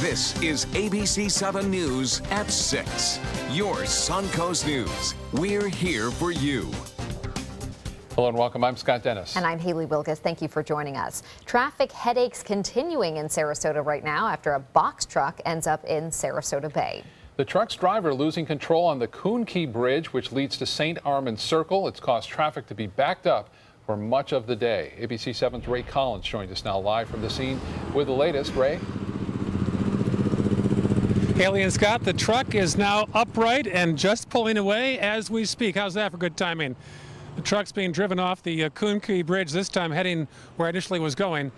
This is ABC7 News at 6. Your Suncoast News. We're here for you. Hello and welcome. I'm Scott Dennis. And I'm Haley Wilkes. Thank you for joining us. Traffic headaches continuing in Sarasota right now after a box truck ends up in Sarasota Bay. The truck's driver losing control on the Coon Key Bridge, which leads to St. Armand Circle. It's caused traffic to be backed up for much of the day. ABC7's Ray Collins joins us now live from the scene with the latest. Ray? Haley and Scott, the truck is now upright and just pulling away as we speak. How's that for good timing? The truck's being driven off the Coon Key Bridge, this time heading where it initially was going,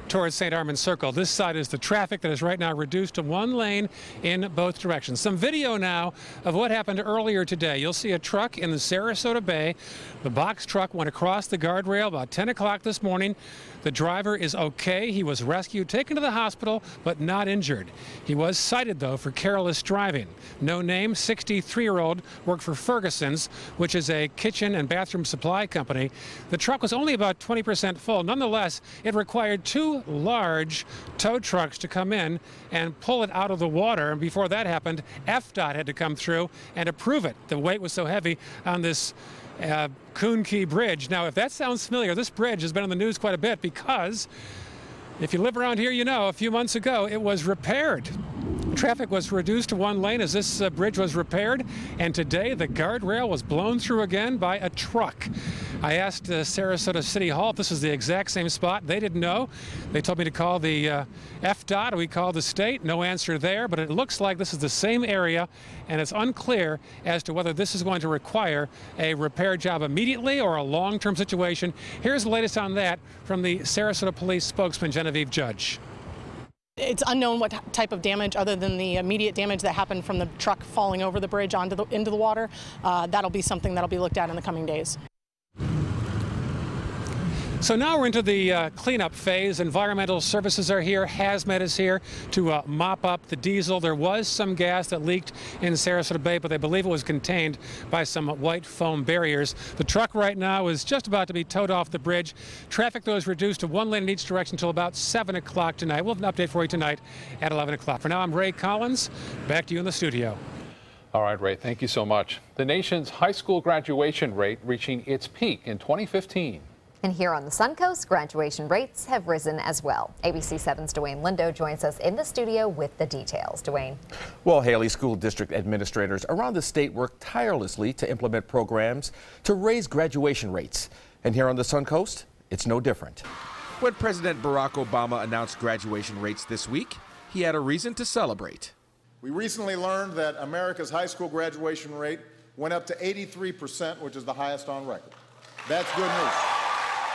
towards St. Armand Circle. This side is the traffic that is right now reduced to one lane in both directions. Some video now of what happened earlier today. You'll see a truck in the Sarasota Bay. The box truck went across the guardrail about 10 o'clock this morning. The driver is okay. He was rescued, taken to the hospital, but not injured. He was cited, though, for careless driving. No name, 63-year-old, worked for Ferguson's, which is a kitchen and bathroom supply company. The truck was only about 20% full. Nonetheless, it required two large tow trucks to come in and pull it out of the water. And before that happened, FDOT had to come through and approve it. The weight was so heavy on this Coon Key Bridge. Now, if that sounds familiar, this bridge has been on the news quite a bit because if you live around here, you know, a few months ago it was repaired. Traffic was reduced to one lane as this bridge was repaired, and today the guardrail was blown through again by a truck. I asked Sarasota City Hall if this is the exact same spot. They didn't know. They told me to call the FDOT. We called the state. No answer there, but it looks like this is the same area, and it's unclear as to whether this is going to require a repair job immediately or a long-term situation. Here's the latest on that from the Sarasota Police spokesman, Genevieve Judge. It's unknown what type of damage, other than the immediate damage that happened from the truck falling over the bridge into the water. That'll be something that'll be looked at in the coming days. So now we're into the cleanup phase. Environmental services are here. Hazmat is here to mop up the diesel. There was some gas that leaked in Sarasota Bay, but they believe it was contained by some white foam barriers. The truck right now is just about to be towed off the bridge. Traffic, though, is reduced to one lane in each direction until about 7 o'clock tonight. We'll have an update for you tonight at 11 o'clock. For now, I'm Ray Collins. Back to you in the studio. All right, Ray, thank you so much. The nation's high school graduation rate reaching its peak in 2015. And here on the Suncoast, graduation rates have risen as well. ABC7's Dwayne Lindo joins us in the studio with the details. Dwayne. Well, Haley, school district administrators around the state work tirelessly to implement programs to raise graduation rates. And here on the Suncoast, it's no different. When President Barack Obama announced graduation rates this week, he had a reason to celebrate. We recently learned that America's high school graduation rate went up to 83%, which is the highest on record. That's good news.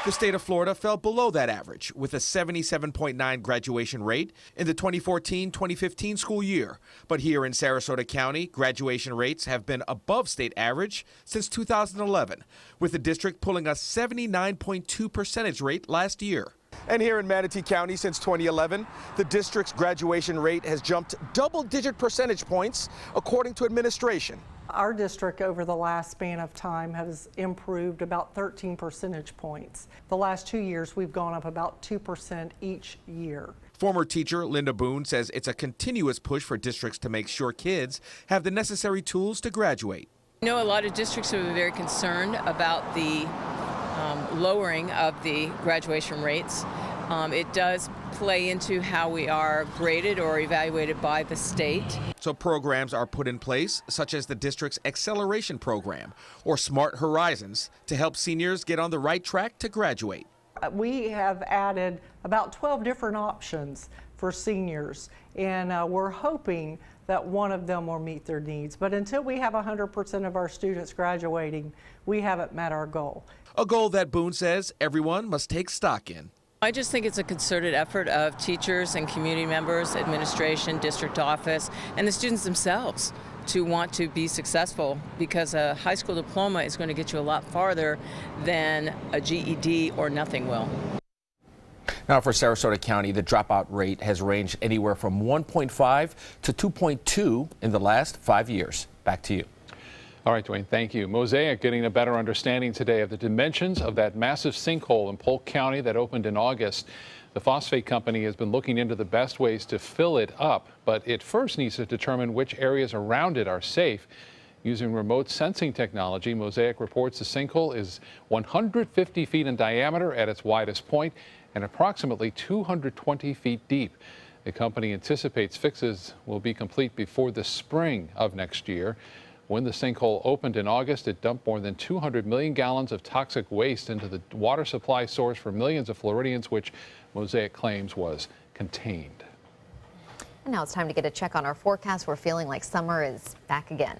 The state of Florida fell below that average with a 77.9 graduation rate in the 2014-2015 school year. But here in Sarasota County, graduation rates have been above state average since 2011, with the district pulling a 79.2 percentage rate last year. And here in Manatee County since 2011, the district's graduation rate has jumped double-digit percentage points, according to administration. Our district over the last span of time has improved about 13 percentage points. The last 2 years, we've gone up about 2% each year. Former teacher Linda Boone says it's a continuous push for districts to make sure kids have the necessary tools to graduate. I know a lot of districts are very concerned about the lowering of the graduation rates. It does play into how we are graded or evaluated by the state. So programs are put in place, such as the district's acceleration program or Smart Horizons, to help seniors get on the right track to graduate. We have added about 12 different options for seniors, and we're hoping that one of them will meet their needs. But until we have 100% of our students graduating, we haven't met our goal. A goal that Boone says everyone must take stock in. I just think it's a concerted effort of teachers and community members, administration, district office, and the students themselves to want to be successful, because a high school diploma is going to get you a lot farther than a GED or nothing will. Now for Sarasota County, the dropout rate has ranged anywhere from 1.5 to 2.2 in the last 5 years. Back to you. All right, Dwayne, thank you. Mosaic getting a better understanding today of the dimensions of that massive sinkhole in Polk County that opened in August. The phosphate company has been looking into the best ways to fill it up, but it first needs to determine which areas around it are safe. Using remote sensing technology, Mosaic reports the sinkhole is 150 feet in diameter at its widest point and approximately 220 feet deep. The company anticipates fixes will be complete before the spring of next year. When the sinkhole opened in August, it dumped more than 200 million gallons of toxic waste into the water supply source for millions of Floridians, which Mosaic claims was contained. And now it's time to get a check on our forecast. We're feeling like summer is back again.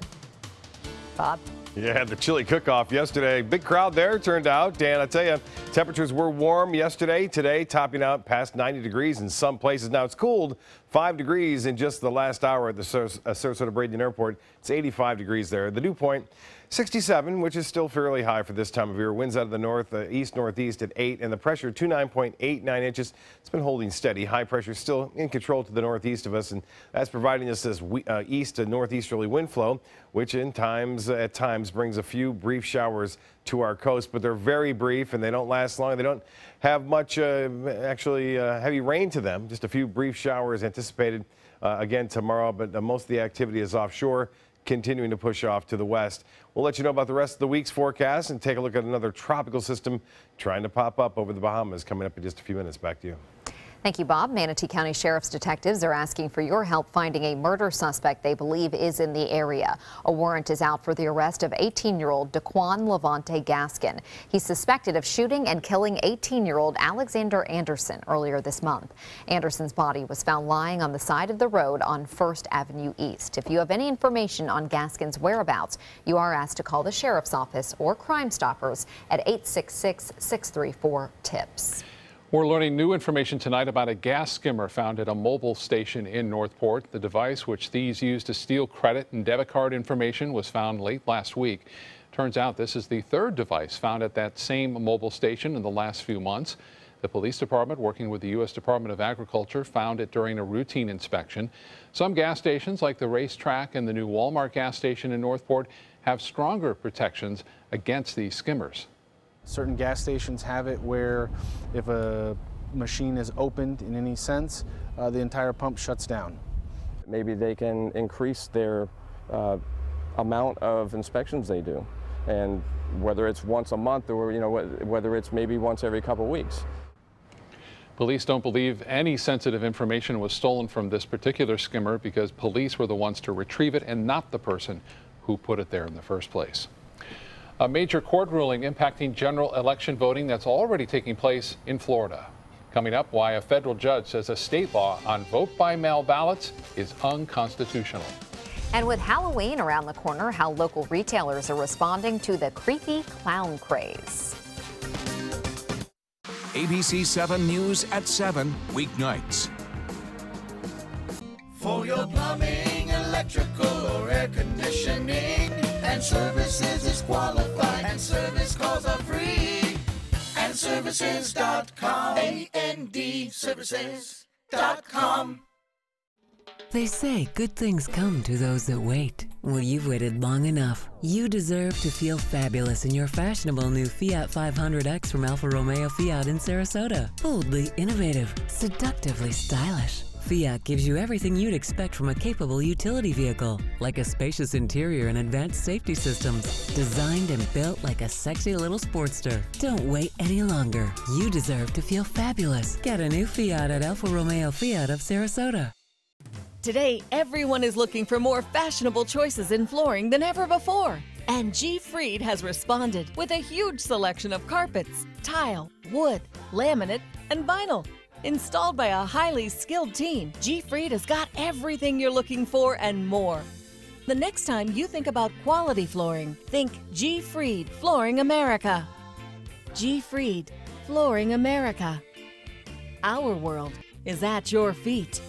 Bob? Yeah, the chili cook-off yesterday. Big crowd there, turned out. Dan, I tell you, temperatures were warm yesterday. Today, topping out past 90 degrees in some places. Now, it's cooled 5 degrees in just the last hour at the Sarasota-Bradenton Airport. It's 85 degrees there. The dew point, 67, which is still fairly high for this time of year. Winds out of the north, east-northeast at 8, and the pressure 29.89 inches. It's been holding steady. High pressure still in control to the northeast of us, and that's providing us this east to northeasterly wind flow, which at times brings a few brief showers to our coast, but they're very brief and they don't last long. They don't have much heavy rain to them. Just a few brief showers anticipated again tomorrow, but most of the activity is offshore, continuing to push off to the west. We'll let you know about the rest of the week's forecast and take a look at another tropical system trying to pop up over the Bahamas coming up in just a few minutes. Back to you. Thank you, Bob. Manatee County Sheriff's detectives are asking for your help finding a murder suspect they believe is in the area. A warrant is out for the arrest of 18-year-old Daquan Levante Gaskin. He's suspected of shooting and killing 18-year-old Alexander Anderson earlier this month. Anderson's body was found lying on the side of the road on 1st Avenue East. If you have any information on Gaskin's whereabouts, you are asked to call the Sheriff's Office or Crime Stoppers at 866-634-TIPS. We're learning new information tonight about a gas skimmer found at a mobile station in Northport. The device, which thieves use to steal credit and debit card information, was found late last week. Turns out this is the third device found at that same mobile station in the last few months. The police department, working with the U.S. Department of Agriculture, found it during a routine inspection. Some gas stations, like the racetrack and the new Walmart gas station in Northport, have stronger protections against these skimmers. Certain gas stations have it where if a machine is opened in any sense, the entire pump shuts down. Maybe they can increase their amount of inspections they do, and whether it's once a month or whether it's maybe once every couple of weeks. Police don't believe any sensitive information was stolen from this particular skimmer because police were the ones to retrieve it and not the person who put it there in the first place. A major court ruling impacting general election voting that's already taking place in Florida. Coming up, why a federal judge says a state law on vote-by-mail ballots is unconstitutional. And with Halloween around the corner, how local retailers are responding to the creepy clown craze. ABC7 News at 7 weeknights. For your plumbing, electrical, or air conditioning, and services is qualified, and service calls are free. And services.com, A-N-D, services.com. They say good things come to those that wait. Well, you've waited long enough. You deserve to feel fabulous in your fashionable new Fiat 500X from Alfa Romeo Fiat in Sarasota. Boldly innovative, seductively stylish. Fiat gives you everything you'd expect from a capable utility vehicle, like a spacious interior and advanced safety systems, designed and built like a sexy little sportster. Don't wait any longer. You deserve to feel fabulous. Get a new Fiat at Alfa Romeo Fiat of Sarasota. Today, everyone is looking for more fashionable choices in flooring than ever before. And G. Fried has responded with a huge selection of carpets, tile, wood, laminate, and vinyl. Installed by a highly skilled team, G. Fried has got everything you're looking for and more. The next time you think about quality flooring, think G. Fried Flooring America. G. Fried Flooring America. Our world is at your feet.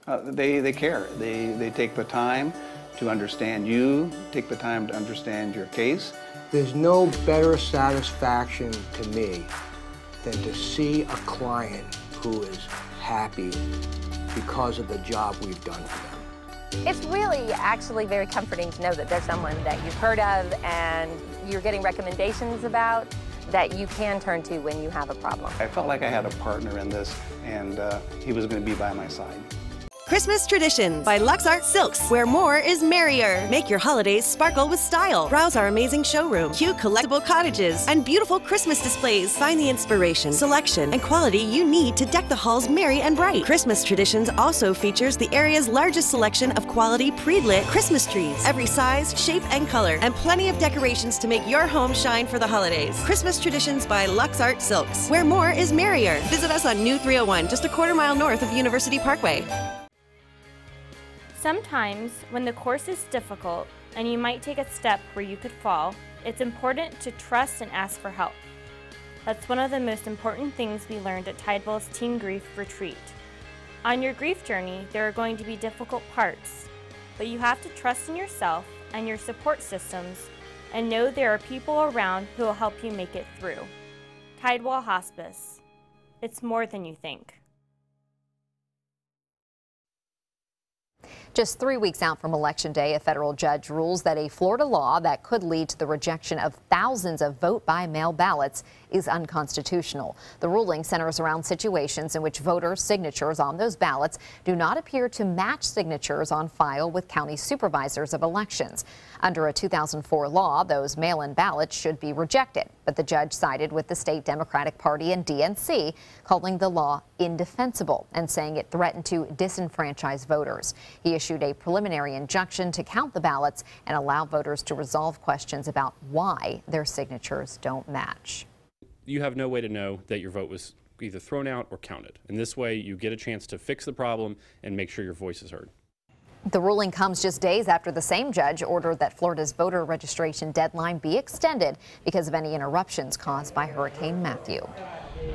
They care. They take the time to understand you, take the time to understand your case. There's no better satisfaction to me than to see a client who is happy because of the job we've done for them. It's really actually very comforting to know that there's someone that you've heard of and you're getting recommendations about that you can turn to when you have a problem. I felt like I had a partner in this, and he was going to be by my side. Christmas Traditions by Lux Art Silks, where more is merrier. Make your holidays sparkle with style. Browse our amazing showroom, cute collectible cottages, and beautiful Christmas displays. Find the inspiration, selection, and quality you need to deck the halls merry and bright. Christmas Traditions also features the area's largest selection of quality pre-lit Christmas trees, every size, shape, and color, and plenty of decorations to make your home shine for the holidays. Christmas Traditions by Lux Art Silks, where more is merrier. Visit us on New 301, just a quarter-mile north of University Parkway. Sometimes, when the course is difficult and you might take a step where you could fall, it's important to trust and ask for help. That's one of the most important things we learned at Tidewell's Teen Grief Retreat. On your grief journey, there are going to be difficult parts, but you have to trust in yourself and your support systems and know there are people around who will help you make it through. Tidewell Hospice. It's more than you think. Just 3 weeks out from Election Day, a federal judge rules that a Florida law that could lead to the rejection of thousands of vote-by-mail ballots is unconstitutional. The ruling centers around situations in which voters' signatures on those ballots do not appear to match signatures on file with county supervisors of elections. Under a 2004 law, those mail-in ballots should be rejected, but the judge sided with the state Democratic Party and DNC, calling the law indefensible and saying it threatened to disenfranchise voters. He issued a preliminary injunction to count the ballots and allow voters to resolve questions about why their signatures don't match. You have no way to know that your vote was either thrown out or counted. And this way you get a chance to fix the problem and make sure your voice is heard. The ruling comes just days after the same judge ordered that Florida's voter registration deadline be extended because of any interruptions caused by Hurricane Matthew.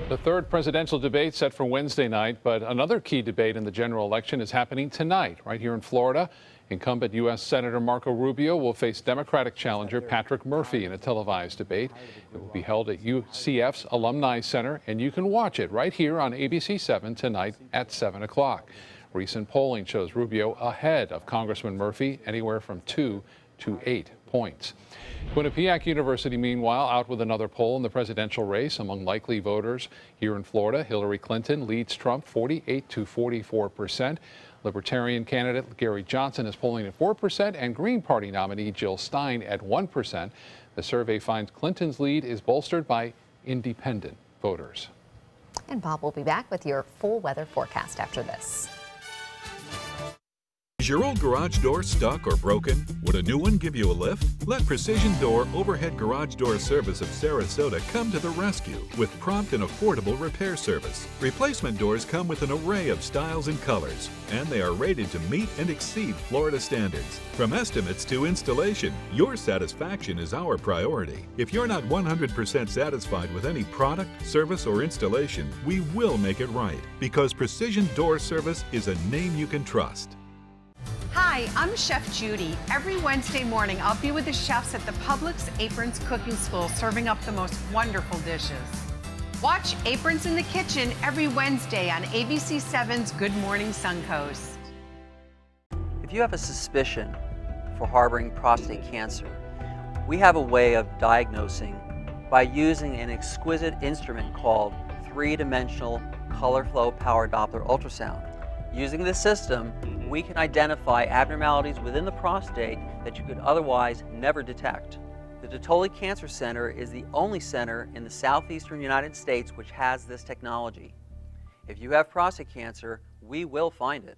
The third presidential debate set for Wednesday night, but another key debate in the general election is happening tonight right here in Florida. Incumbent U.S. Senator Marco Rubio will face Democratic challenger Patrick Murphy in a televised debate. It will be held at UCF's Alumni Center, and you can watch it right here on ABC7 tonight at 7 o'clock. Recent polling shows Rubio ahead of Congressman Murphy, anywhere from 2 to 8 points. Quinnipiac University, meanwhile, out with another poll in the presidential race. Among likely voters here in Florida, Hillary Clinton leads Trump 48 to 44%. Libertarian candidate Gary Johnson is polling at 4%, and Green Party nominee Jill Stein at 1%. The survey finds Clinton's lead is bolstered by independent voters. And Bob will be back with your full weather forecast after this. Is your old garage door stuck or broken? Would a new one give you a lift? Let Precision Door Overhead Garage Door Service of Sarasota come to the rescue with prompt and affordable repair service. Replacement doors come with an array of styles and colors, and they are rated to meet and exceed Florida standards. From estimates to installation, your satisfaction is our priority. If you're not 100% satisfied with any product, service, or installation, we will make it right, because Precision Door Service is a name you can trust. Hi, I'm Chef Judy. Every Wednesday morning, I'll be with the chefs at the Publix Aprons Cooking School, serving up the most wonderful dishes. Watch Aprons in the Kitchen every Wednesday on ABC7's Good Morning Suncoast. If you have a suspicion for harboring prostate cancer, we have a way of diagnosing by using an exquisite instrument called three-dimensional color flow power Doppler ultrasound. Using this system, we can identify abnormalities within the prostate that you could otherwise never detect. The Dottoli Cancer Center is the only center in the southeastern United States which has this technology. If you have prostate cancer, we will find it.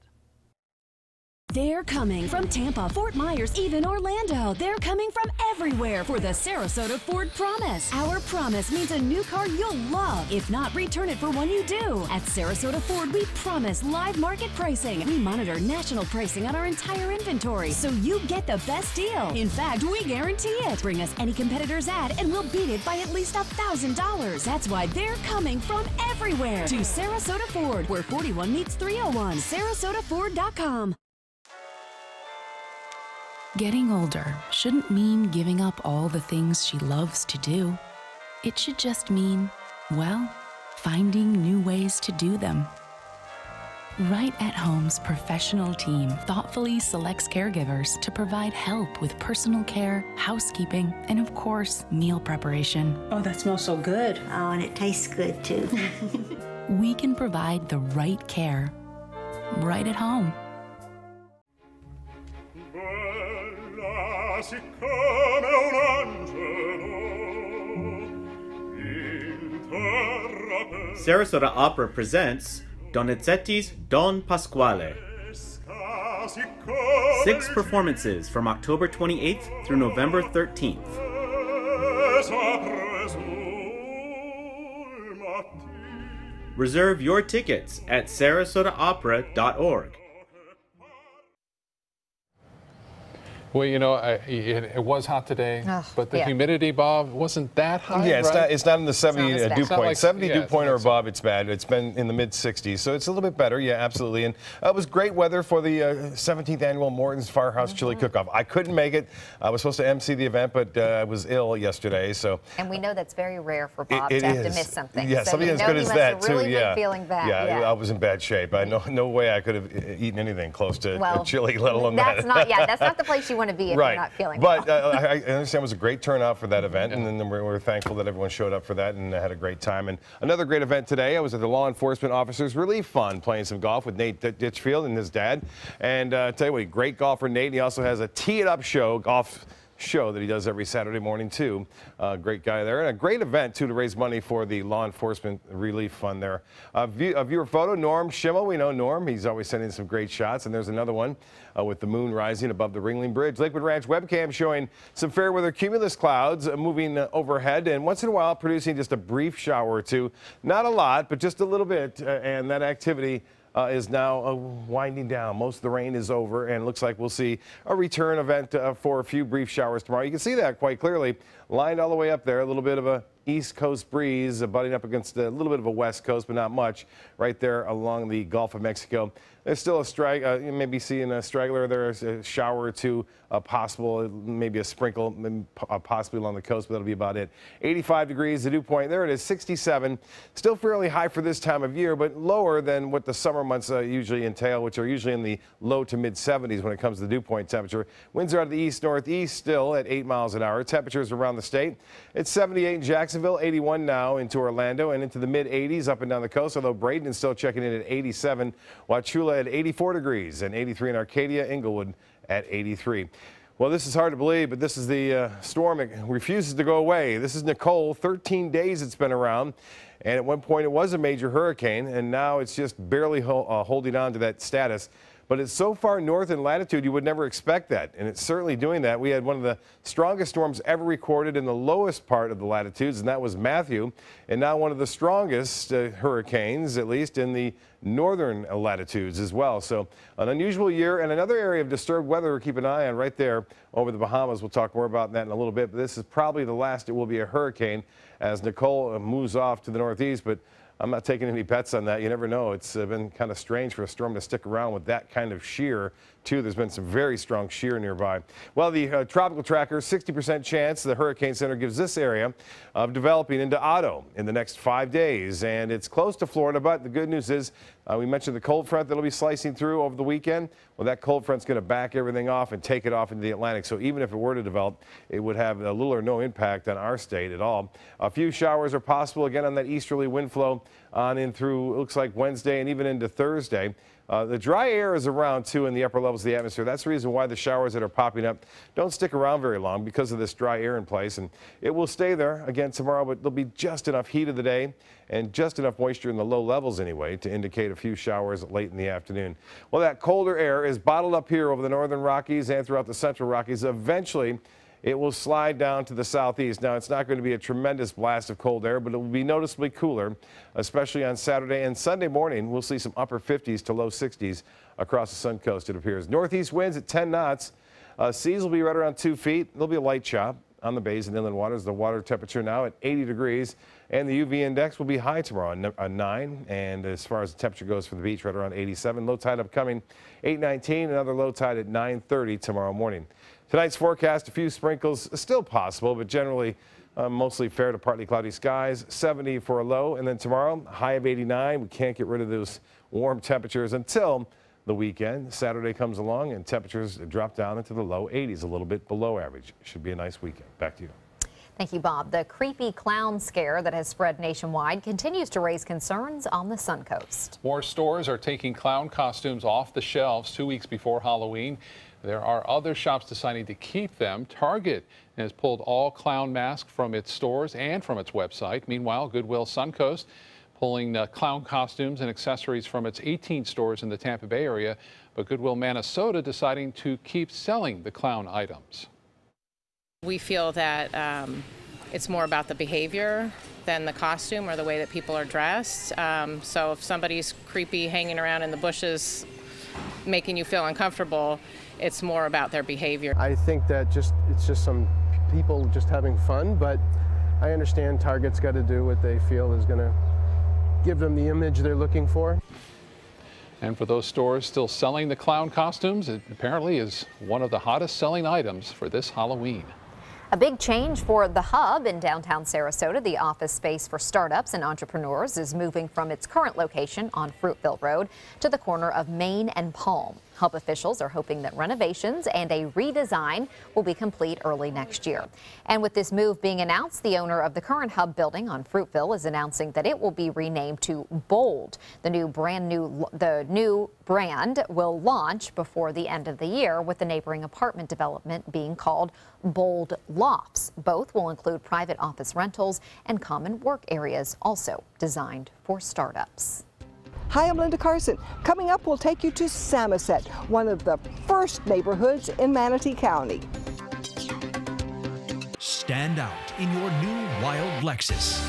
They're coming from Tampa, Fort Myers, even Orlando. They're coming from everywhere for the Sarasota Ford Promise. Our promise means a new car you'll love. If not, return it for one you do. At Sarasota Ford, we promise live market pricing. We monitor national pricing on our entire inventory, so you get the best deal. In fact, we guarantee it. Bring us any competitor's ad, and we'll beat it by at least $1,000. That's why they're coming from everywhere to Sarasota Ford, where 41 meets 301. SarasotaFord.com. Getting older shouldn't mean giving up all the things she loves to do. It should just mean, well, finding new ways to do them. Right at Home's professional team thoughtfully selects caregivers to provide help with personal care, housekeeping, and of course, meal preparation. Oh, that smells so good. Oh, and it tastes good too. We can provide the right care right at home. Sarasota Opera presents Donizetti's Don Pasquale. 6 performances from October 28th through November 13th. Reserve your tickets at sarasotaopera.org. Well, you know, it was hot today, but the humidity, Bob, wasn't that high. Yeah, right? it's not in the 70 dew point. Like, 70 dew point or above, it's bad. It's been in the mid-60s, so it's a little bit better. Yeah, absolutely. And it was great weather for the 17th annual Morton's Firehouse Chili Cook-Off. I couldn't make it. I was supposed to MC the event, but I was ill yesterday. So. And we know that's very rare for Bob to have to miss something. Yeah, so something as good as that too. Really yeah, feeling bad. Yeah, I was in bad shape. No way I could have eaten anything close to chili, let alone that. That's not the place you want to be if you're not feeling well. But I understand it was a great turnout for that event, and then we're thankful that everyone showed up for that and had a great time. And another great event today, I was at the Law Enforcement Officers Relief Fund playing some golf with Nate Ditchfield and his dad. And I tell you what, great golfer Nate. And he also has a Tee It Up golf show that he does every Saturday morning too. Great guy there, and a great event too to raise money for the Law Enforcement Relief Fund there. A viewer photo, Norm Schimmel. We know Norm. He's always sending some great shots, and there's another one with the moon rising above the Ringling Bridge. Lakewood Ranch webcam showing some fair weather cumulus clouds moving overhead, and once in a while producing just a brief shower or two. Not a lot, but just a little bit, and that activity is now winding down. Most of the rain is over, and it looks like we'll see a return event for a few brief showers tomorrow. You can see that quite clearly, lined all the way up there. A little bit of a east coast breeze butting up against a little bit of a west coast, but not much, right there along the Gulf of Mexico. There's still a you may be seeing a straggler. There's a shower or two possible, maybe a sprinkle, possibly along the coast, but that'll be about it. 85 degrees, the dew point. There it is, 67. Still fairly high for this time of year, but lower than what the summer months usually entail, which are usually in the low to mid 70s when it comes to the dew point temperature. Winds are out of the east-northeast still at 8 miles an hour. Temperatures around the state. It's 78 in Jacksonville, 81 now into Orlando, and into the mid 80s up and down the coast, although Bradenton's still checking in at 87. Wauchula at 84 degrees, and 83 in Arcadia, Inglewood at 83. Well, this is hard to believe, but this is the storm. It refuses to go away. This is Nicole. 13 days it's been around, and at one point it was a major hurricane, and now it's just barely holding on to that status. But it's so far north in latitude, you would never expect that, and it's certainly doing that. We had one of the strongest storms ever recorded in the lowest part of the latitudes, and that was Matthew, and now one of the strongest hurricanes, at least in the northern latitudes as well. So an unusual year, and another area of disturbed weather to keep an eye on right there over the Bahamas. We'll talk more about that in a little bit, but this is probably the last it will be a hurricane as Nicole moves off to the northeast. But I'm not taking any bets on that. You never know. It's been kind of strange for a storm to stick around with that kind of shear, too. There's been some very strong shear nearby. Well, the tropical tracker, 60% chance the Hurricane Center gives this area of developing into Otto in the next 5 days. And it's close to Florida, but the good news is we mentioned the cold front that'll be slicing through over the weekend. Well, that cold front's going to back everything off and take it off into the Atlantic. So even if it were to develop, it would have a little or no impact on our state at all. A few showers are possible again on that easterly wind flow on in through, it looks like Wednesday and even into Thursday. The dry air is around, too, in the upper levels of the atmosphere. That's the reason why the showers that are popping up don't stick around very long, because of this dry air in place. And it will stay there again tomorrow, but there'll be just enough heat of the day and just enough moisture in the low levels anyway to indicate a few showers late in the afternoon. Well, that colder air is bottled up here over the northern Rockies and throughout the central Rockies. Eventually, it will slide down to the southeast. Now, it's not going to be a tremendous blast of cold air, but it will be noticeably cooler, especially on Saturday and Sunday morning. We'll see some upper 50s to low 60s across the sun coast, it appears. Northeast winds at 10 knots. Seas will be right around 2 feet. There'll be a light chop on the bays and inland waters. The water temperature now at 80 degrees, and the UV index will be high tomorrow on 9. And as far as the temperature goes for the beach, right around 87. Low tide upcoming 8:19. Another low tide at 9:30 tomorrow morning. Tonight's forecast, a few sprinkles still possible, but generally Mostly fair to partly cloudy skies, 70 for a low. And then tomorrow, high of 89. We can't get rid of those warm temperatures until the weekend. Saturday comes along and temperatures drop down into the low 80s, a little bit below average. Should be a nice weekend. Back to you. Thank you, Bob. The creepy clown scare that has spread nationwide continues to raise concerns on the Suncoast. More stores are taking clown costumes off the shelves 2 weeks before Halloween. There are other shops deciding to keep them. Target has pulled all clown masks from its stores and from its website. Meanwhile, Goodwill Suncoast pulling clown costumes and accessories from its 18 stores in the Tampa Bay area, but Goodwill Minnesota deciding to keep selling the clown items. We feel that it's more about the behavior than the costume or the way that people are dressed. So if somebody's creepy hanging around in the bushes making you feel uncomfortable, it's more about their behavior. I think that it's just some people just having fun, but I understand Target's got to do what they feel is going to give them the image they're looking for. And for those stores still selling the clown costumes, it apparently is one of the hottest selling items for this Halloween. A big change for The Hub in downtown Sarasota. The office space for startups and entrepreneurs is moving from its current location on Fruitville Road to the corner of Main and Palm. Hub officials are hoping that renovations and a redesign will be complete early next year. And with this move being announced, the owner of the current Hub building on Fruitville is announcing that it will be renamed to Bold. The new brand will launch before the end of the year, with the neighboring apartment development being called Bold Lofts. Both will include private office rentals and common work areas, also designed for startups. Hi, I'm Linda Carson. Coming up, we'll take you to Samoset, one of the first neighborhoods in Manatee County. Stand out in your new wild Lexus.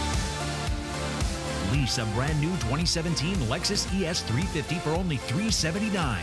Lease a brand new 2017 Lexus ES350 for only $379.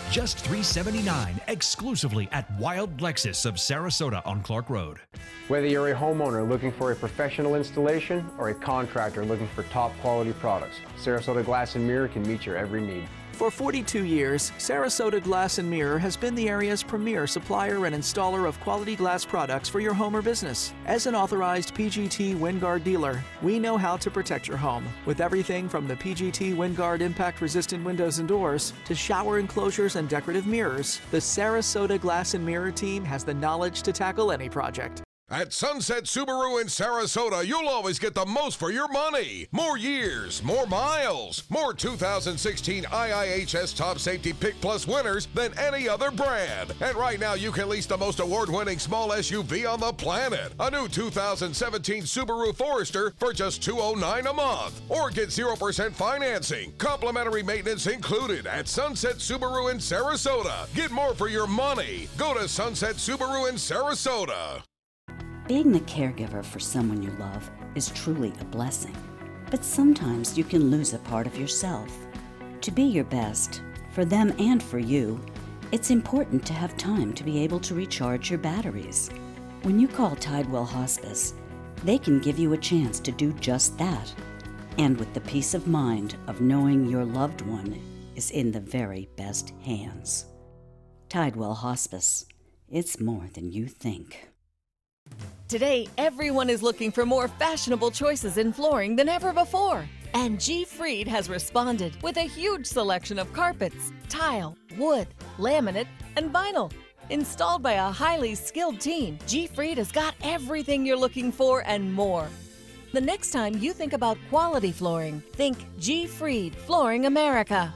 Just $379 exclusively at Wild Lexus of Sarasota on Clark Road. Whether you're a homeowner looking for a professional installation or a contractor looking for top quality products, Sarasota Glass and Mirror can meet your every need. For 42 years, Sarasota Glass and Mirror has been the area's premier supplier and installer of quality glass products for your home or business. As an authorized PGT WinGuard dealer, we know how to protect your home with everything from the PGT WinGuard impact-resistant windows and doors to shower enclosures and decorative mirrors. The Sarasota Glass and Mirror team has the knowledge to tackle any project. At Sunset Subaru in Sarasota, you'll always get the most for your money. More years, more miles, more 2016 IIHS Top Safety Pick Plus winners than any other brand. And right now, you can lease the most award-winning small SUV on the planet. A new 2017 Subaru Forester for just $209 a month. Or get 0% financing. Complimentary maintenance included at Sunset Subaru in Sarasota. Get more for your money. Go to Sunset Subaru in Sarasota. Being the caregiver for someone you love is truly a blessing. But sometimes you can lose a part of yourself. To be your best, for them and for you, it's important to have time to be able to recharge your batteries. When you call Tidewell Hospice, they can give you a chance to do just that. And with the peace of mind of knowing your loved one is in the very best hands. Tidewell Hospice. It's more than you think. Today, everyone is looking for more fashionable choices in flooring than ever before. And G. Fried has responded with a huge selection of carpets, tile, wood, laminate, and vinyl. Installed by a highly skilled team, G. Fried has got everything you're looking for and more. The next time you think about quality flooring, think G. Fried Flooring America.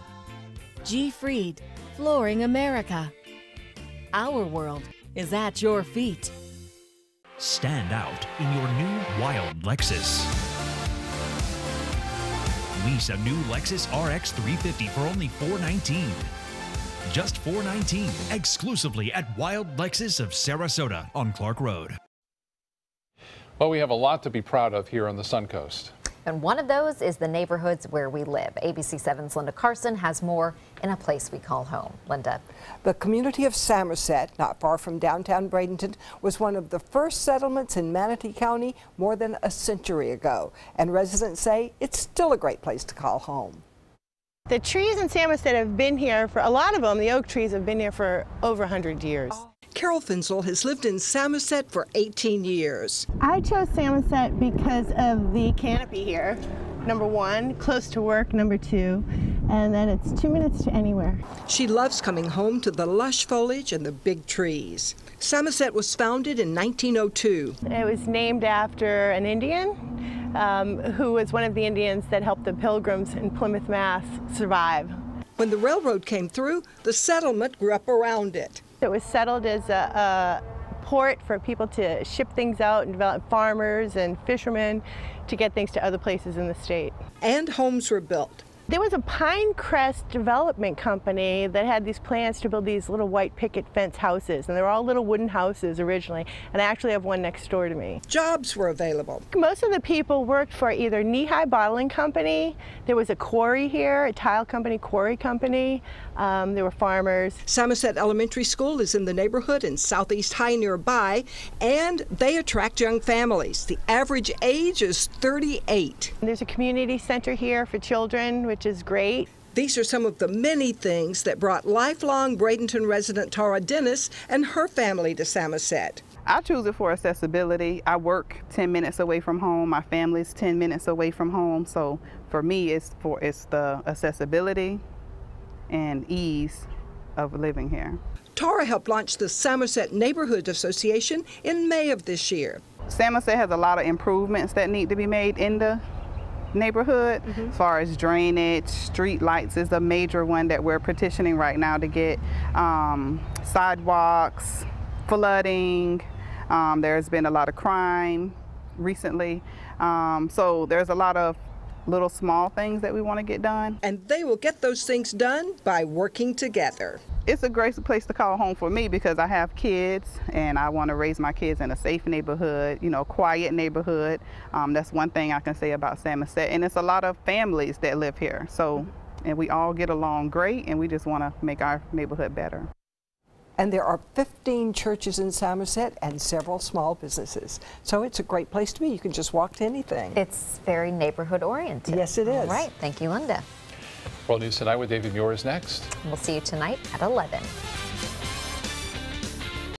G. Fried Flooring America. Our world is at your feet. Stand out in your new wild Lexus. Lease a new Lexus RX 350 for only $419. Just $419 exclusively at Wild Lexus of Sarasota on Clark Road. Well, we have a lot to be proud of here on the Suncoast. And one of those is the neighborhoods where we live. ABC7's Linda Carson has more in a place we call home. Linda. The community of Samoset, not far from downtown Bradenton, was one of the first settlements in Manatee County more than a century ago. And residents say it's still a great place to call home. The trees in Samoset have been here for, a lot of them, the oak trees have been here for over 100 years. Carol Finzel has lived in Samoset for 18 years. I chose Samoset because of the canopy here. Number one, close to work, number two, and then it's 2 minutes to anywhere. She loves coming home to the lush foliage and the big trees. Samoset was founded in 1902. It was named after an Indian who was one of the Indians that helped the Pilgrims in Plymouth, Mass. survive. When the railroad came through, the settlement grew up around it. It was settled as a port for people to ship things out and develop farmers and fishermen to get things to other places in the state. And homes were built. There was a Pinecrest development company that had these plans to build these little white picket fence houses, and they were all little wooden houses originally, and I actually have one next door to me. Jobs were available. Most of the people worked for either Knee-High Bottling Company, there was a quarry here, a tile company, quarry company, there were farmers. Samoset Elementary School is in the neighborhood and Southeast High nearby, and they attract young families. The average age is 38. There's a community center here for children, which is great. These are some of the many things that brought lifelong Bradenton resident Tara Dennis and her family to Samoset. I choose it for accessibility. I work 10 minutes away from home. My family's 10 minutes away from home. So for me, it's the accessibility and ease of living here. Tara helped launch the Samoset Neighborhood Association in May of this year. Samoset has a lot of improvements that need to be made in the neighborhood. As far as drainage, street lights is a major one that we're petitioning right now to get. Sidewalks, flooding, there's been a lot of crime recently. So there's a lot of little small things that we want to get done. And they will get those things done by working together. It's a great place to call home for me because I have kids and I want to raise my kids in a safe neighborhood, you know, quiet neighborhood. That's one thing I can say about Samoset. And it's a lot of families that live here. So, and we all get along great and we just want to make our neighborhood better. And there are 15 churches in Samoset and several small businesses. So it's a great place to be. You can just walk to anything. It's very neighborhood oriented. Yes, it is. All right. Thank you, Linda. World News Tonight with David Muir is next. We'll see you tonight at 11.